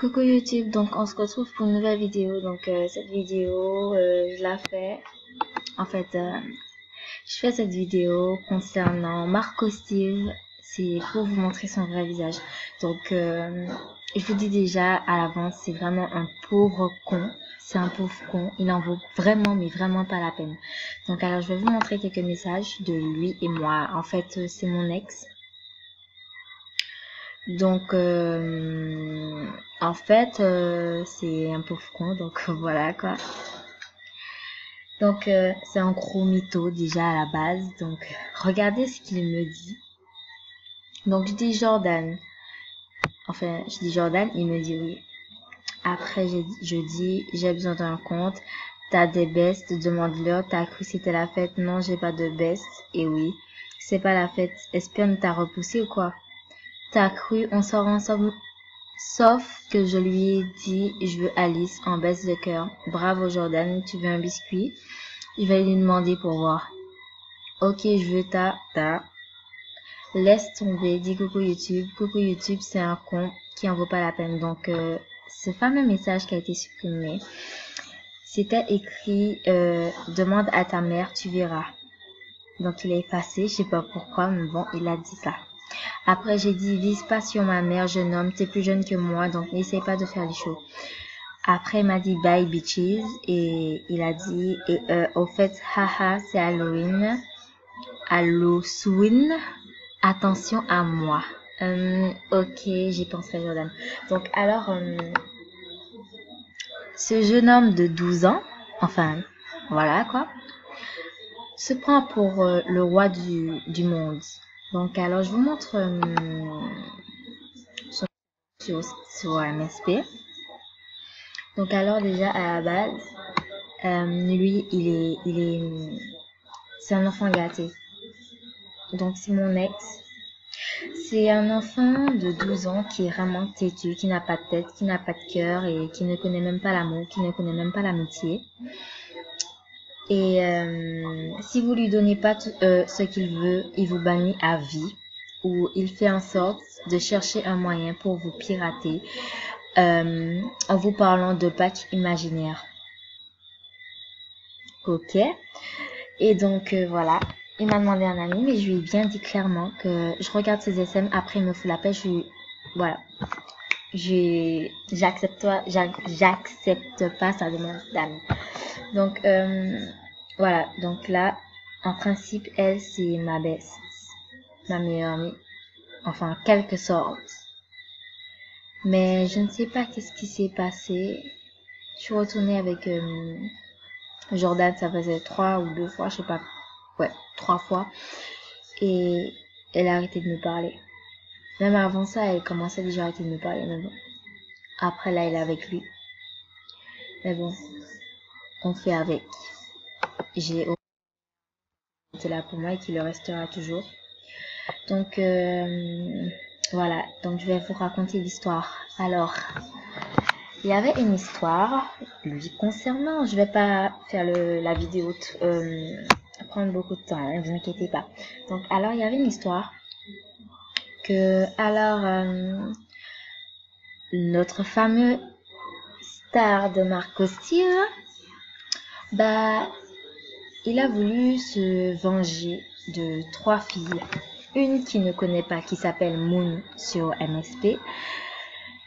Coucou YouTube, donc on se retrouve pour une nouvelle vidéo. Donc cette vidéo, je la fais. En fait, je fais cette vidéo concernant Marco Steve. C'est pour vous montrer son vrai visage. Donc, je vous dis déjà à l'avance, c'est vraiment un pauvre con. C'est un pauvre con. Il en vaut vraiment, mais vraiment pas la peine. Donc, alors, je vais vous montrer quelques messages de lui et moi. En fait, c'est mon ex. Donc, en fait, c'est un pauvre con, donc voilà quoi. Donc, c'est un gros mytho déjà à la base. Donc, regardez ce qu'il me dit. Donc, je dis Jordan. Enfin, je dis Jordan, il me dit oui. Après, je dis, j'ai besoin d'un compte. T'as des bestes, demande-leur. T'as cru c'était la fête? Non, j'ai pas de bestes. Et oui, c'est pas la fête. Espion t'a repoussé ou quoi? T'as cru, on sort ensemble. Sauf que je lui ai dit, je veux Alice en baisse de cœur. Bravo Jordan, tu veux un biscuit? Je vais lui demander pour voir. Ok, je veux ta. Laisse tomber, dis coucou YouTube. Coucou YouTube, c'est un con qui en vaut pas la peine. Donc, ce fameux message qui a été supprimé, c'était écrit, demande à ta mère, tu verras. Donc, il est effacé, je sais pas pourquoi, mais bon, il a dit ça. Après, j'ai dit, vise pas sur ma mère, jeune homme, t'es plus jeune que moi, donc n'essaye pas de faire les choses. Après, il m'a dit bye bitches et il a dit, au fait, haha, c'est Halloween. Halloween, attention à moi. Ok, j'y penserai Jordan. Donc, alors, ce jeune homme de 12 ans, enfin, voilà quoi, se prend pour le roi du monde. Donc, alors, je vous montre sur MSP. Donc alors déjà à la base, lui c'est un enfant gâté. Donc c'est mon ex. C'est un enfant de 12 ans qui est vraiment têtu, qui n'a pas de tête, qui n'a pas de cœur et qui ne connaît même pas l'amour, qui ne connaît même pas l'amitié. Et si vous lui donnez pas ce qu'il veut, il vous bannit à vie ou il fait en sorte de chercher un moyen pour vous pirater en vous parlant de packs imaginaires. Ok. Et donc voilà, il m'a demandé un ami, mais je lui ai bien dit clairement que je regarde ses SM, après il me fout la paix, voilà, j'accepte pas sa demande d'ami. Donc voilà, donc là, en principe, elle c'est ma best, ma meilleure amie, enfin en quelque sorte. Mais je ne sais pas qu'est-ce qui s'est passé. Je suis retournée avec Jordan, ça faisait 3 ou 2 fois, je sais pas. Ouais, 3 fois. Et elle a arrêté de me parler. Même avant ça, elle commençait déjà à arrêter de me parler. Mais bon. Après, là, elle est avec lui. Mais bon, on fait avec. J'ai été là pour moi et qui le restera toujours. Donc, voilà. Donc, je vais vous raconter l'histoire. Alors, il y avait une histoire, lui concernant. Je vais pas faire la vidéo prendre beaucoup de temps, ne vous inquiétez pas. Donc, alors, il y avait une histoire que, alors, notre fameux star de Marco Steve, bah, il a voulu se venger de 3 filles. Une qu'il ne connaît pas, qui s'appelle Moon sur MSP.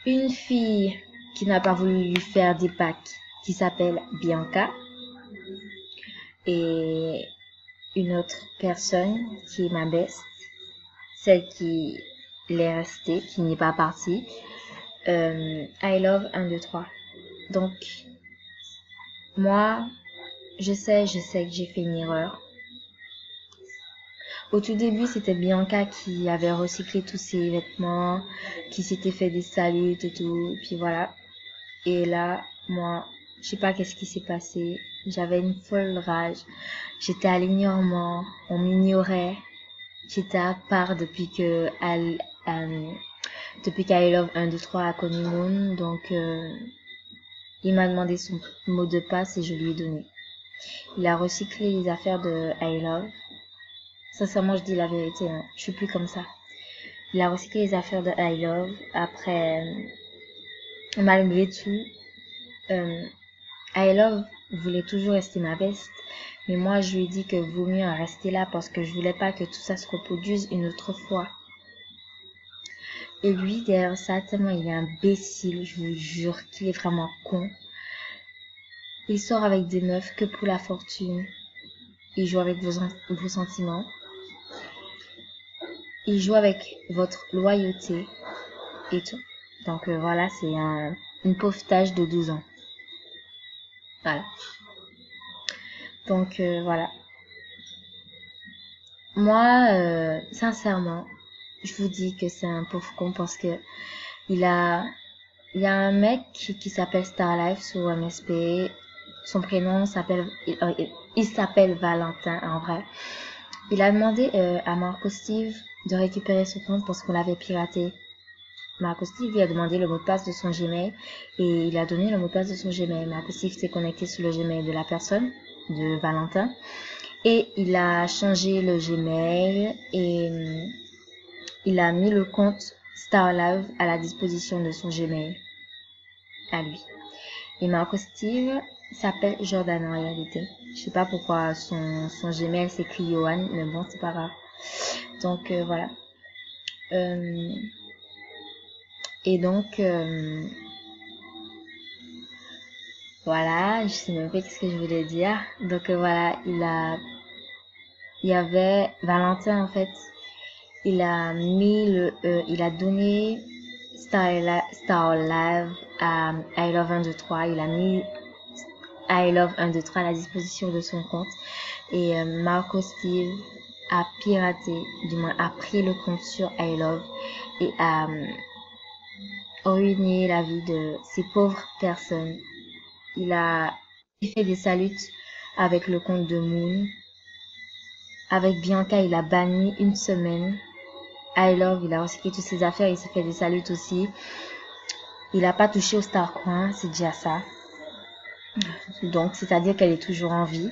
Une fille qui n'a pas voulu lui faire des packs, qui s'appelle Bianca. Et une autre personne qui est ma best, celle qui l'est restée, qui n'est pas partie. I love 1, 2, 3. Donc, moi, je sais que j'ai fait une erreur. Au tout début, c'était Bianca qui avait recyclé tous ses vêtements, qui s'était fait des saluts et tout, puis voilà. Et là, moi, je sais pas qu'est-ce qui s'est passé. J'avais une folle rage. J'étais à l'ignorement, on m'ignorait. J'étais à part depuis que I Love 1, 2, 3 a connu Moon, donc il m'a demandé son mot de passe et je lui ai donné. Il a recyclé les affaires de I Love. Sincèrement, je dis la vérité, hein. Je suis plus comme ça. Il a recyclé les affaires de I Love. Après, Malgré tout, I Love voulait toujours rester ma best, mais moi je lui ai dit que vaut mieux en rester là parce que je voulais pas que tout ça se reproduise une autre fois. Et lui, derrière ça, tellement il est imbécile, je vous jure qu'il est vraiment con. Il sort avec des meufs que pour la fortune. Il joue avec vos sentiments. Il joue avec votre loyauté et tout. Donc voilà, c'est une pauvre tâche de 12 ans. Voilà. Donc voilà. Moi, sincèrement, je vous dis que c'est un pauvre con parce que il y a un mec qui s'appelle Starlife sur MSP. Son prénom s'appelle, il s'appelle Valentin en vrai. Il a demandé à Marco Steve de récupérer son compte parce qu'on l'avait piraté. Marco Steve lui a demandé le mot de passe de son Gmail et il a donné le mot de passe de son Gmail. Marco Steve s'est connecté sur le Gmail de la personne, de Valentin, et il a changé le Gmail et il a mis le compte Starlive à la disposition de son Gmail à lui. Et Marco Steve s'appelle Jordan en réalité. Je sais pas pourquoi son Gmail s'écrit Johan, mais bon, c'est pas grave. Donc voilà. Et donc voilà, je sais même pas ce que je voulais dire. Donc voilà, il y avait Valentin en fait. Il a mis il a donné Star Live à I Love 123. Il a mis I Love 123 à la disposition de son compte. Et Marco Steve a piraté, du moins a pris le compte sur I Love et a ruiné la vie de ces pauvres personnes. Il a fait des saluts avec le compte de Moon. Avec Bianca, il a banni une semaine. I Love, il a recyclé toutes ses affaires, il s'est fait des saluts aussi. Il a pas touché au Star Coin, c'est déjà ça. Donc, c'est-à-dire qu'elle est toujours en vie.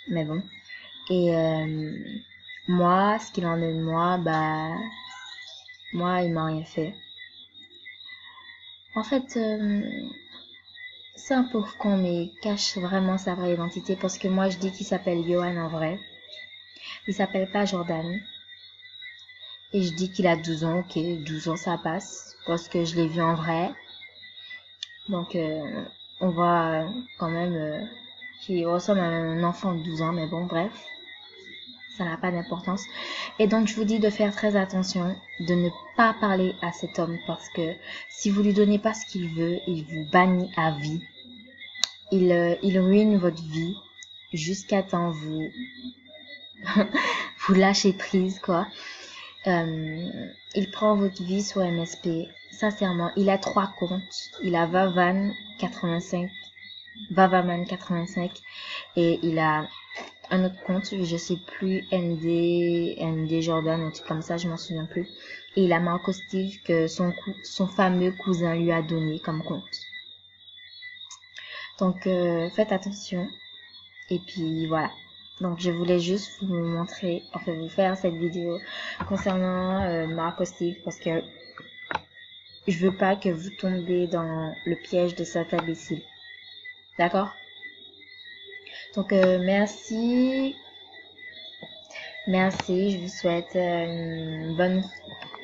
Mais bon. Et moi, ce qu'il en est de moi, bah, moi, il m'a rien fait. En fait, c'est un pauvre con, mais il cache vraiment sa vraie identité parce que moi, je dis qu'il s'appelle Johan en vrai. Il s'appelle pas Jordan. Et je dis qu'il a 12 ans, ok, 12 ans ça passe, parce que je l'ai vu en vrai. Donc on voit quand même qu'il ressemble à un enfant de 12 ans, mais bon, bref, ça n'a pas d'importance. Et donc je vous dis de faire très attention, de ne pas parler à cet homme, parce que si vous lui donnez pas ce qu'il veut, il vous bannit à vie. Il ruine votre vie jusqu'à temps vous vous lâchez prise, quoi. Il prend votre vie sur MSP. Sincèrement, il a 3 comptes. Il a Vavaman85 et il a un autre compte, je sais plus, ND Jordan, un truc comme ça, je m'en souviens plus. Et il a Marco Steve que son fameux cousin lui a donné comme compte. Donc faites attention. Et puis voilà. Donc je voulais juste vous montrer, enfin vous faire cette vidéo concernant Marco Steve parce que je veux pas que vous tombiez dans le piège de cet imbécile. D'accord? Donc merci. Merci, je vous souhaite une bonne...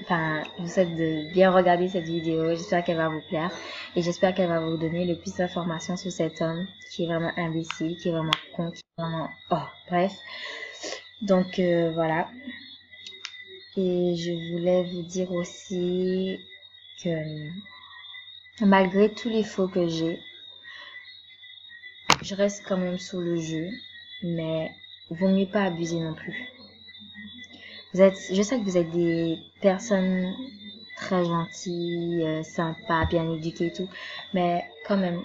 Enfin, je vous souhaite de bien regarder cette vidéo. J'espère qu'elle va vous plaire. Et j'espère qu'elle va vous donner le plus d'informations sur cet homme qui est vraiment imbécile, qui est vraiment con, qui est vraiment... Oh, bref. Donc, voilà. Et je voulais vous dire aussi que malgré tous les faux que j'ai, je reste quand même sur le jeu. Mais vaut mieux pas abuser non plus. Je sais que vous êtes des personnes très gentilles, sympas, bien éduquées et tout, mais quand même,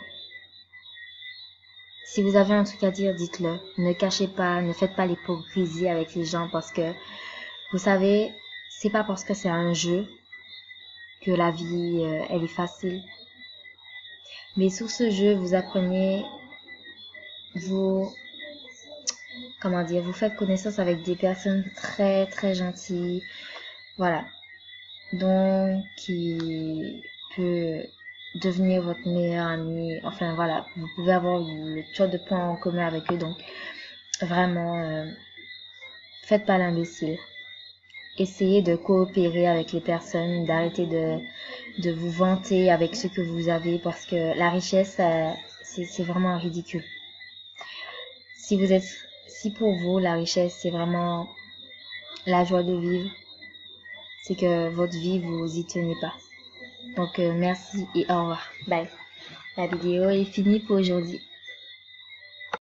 si vous avez un truc à dire, dites-le. Ne cachez pas, ne faites pas l'hypocrisie avec les gens parce que, vous savez, c'est pas parce que c'est un jeu que la vie, elle est facile. Mais sur ce jeu, vous apprenez, comment dire, vous faites connaissance avec des personnes très très gentilles, voilà. Donc, qui peut devenir votre meilleur ami. Enfin voilà, vous pouvez avoir le genre de points en commun avec eux. Donc vraiment, faites pas l'imbécile. Essayez de coopérer avec les personnes, d'arrêter de vous vanter avec ce que vous avez, parce que la richesse, c'est vraiment ridicule. Si pour vous, la richesse, c'est vraiment la joie de vivre, c'est que votre vie, vous y tenez pas. Donc, merci et au revoir. Bye. La vidéo est finie pour aujourd'hui.